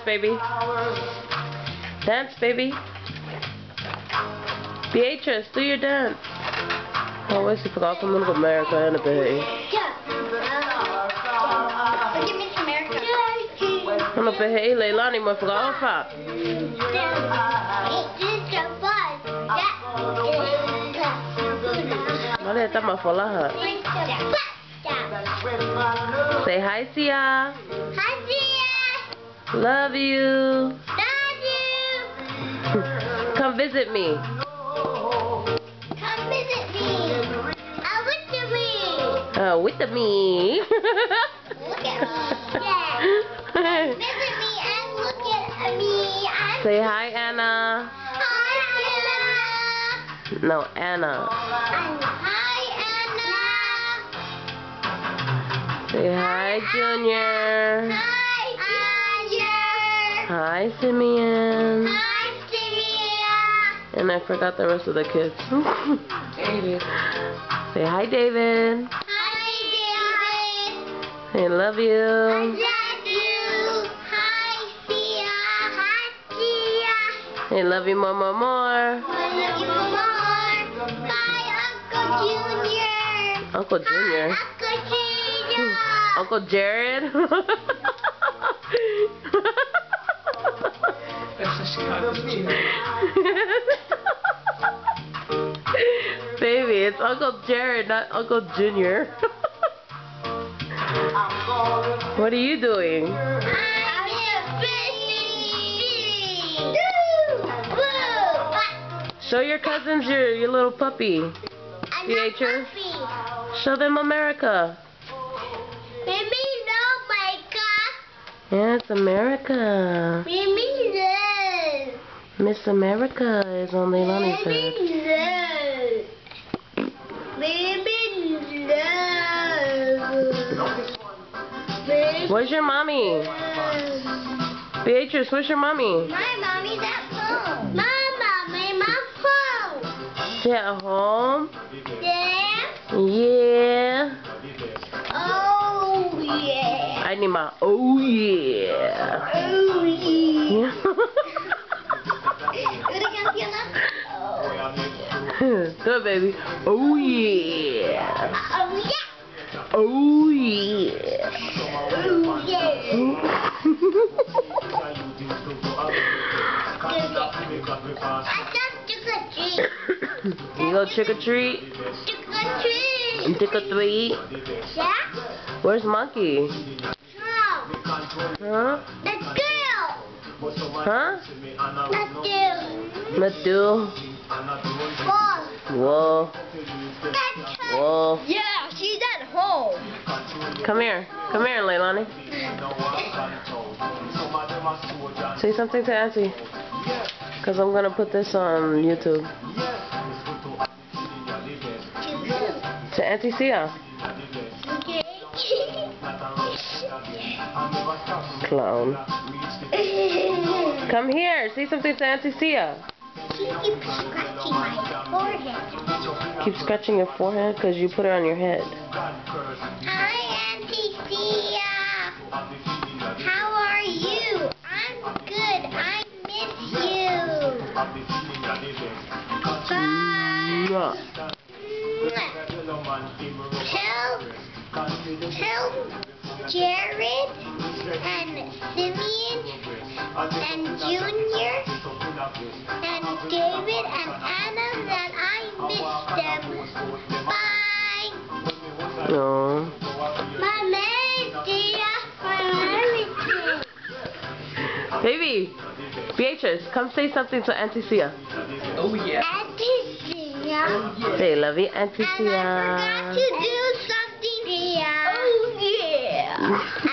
baby. Dance, baby. Beatrice, do your dance. Oh, where's she forgot from Little America and a baby? Ano pa hey, Leilani mo forgot fa. Mali ta mafala. Say hi, Sia. Hi, Sia. Love you. Love you. Come visit me. Come visit me. With me. With me. Look at me. Yeah. Visit me and look at me. Say hi, Anna. Hi, Anna. No, Anna. Hi, Anna. Say hi, Junior. Hi, Junior. Hi, Simeon. Hi, Simeon. And I forgot the rest of the kids. David. Say hi, David. Hi, David. I love I you. love you. Hi, Sia. Hi, Sia. I love you more, more, more. I love you more. Bye, Uncle Junior. Uncle Junior. Uncle Junior. Uncle Jared. That's the Chicago Junior. Baby, it's Uncle Jared, not Uncle Junior. What are you doing? I'm fishing. Show your cousins your little puppy. Beatrice. Show them America. Maybe no, Micah. Yeah, it's America. Maybe no. Miss America is on Leilani's head. Maybe no. Maybe no. Where's your mommy? Beatrice, where's your mommy? My mommy's at home. My phone. She at home? Yeah. Yeah. Oh yeah. I need my oh yeah. Oh yeah. Do it, baby. Oh yeah. Oh yeah. Oh yeah. Oh yeah. I just took a treat. You go trick or treat? Took a treat. Trick or treat? Yeah? Where's Monkey? No. Huh? The girl. Huh? The girl. Madu. Whoa. Whoa. That's her. Whoa. Yeah, she's at home. Come here. Come here, Leilani. Say something to Auntie. Because I'm going to put this on YouTube. To Auntie Sia. Okay. Clown. Come here. Say something to Auntie Sia. She keeps scratching my forehead. Keep scratching your forehead because you put it on your head. Hi, Auntie Sia. How are you? I'm good. I miss you. Bye. Tell Jared and Simeon and Junior and David and Anna that I miss them. Bye. No. My name Sia. My Baby. Beatrice, come say something to Auntie Sia. Oh yeah. Auntie Sia. Oh yeah. Say love you, Auntie And I Sia. forgot to do something here. Oh yeah.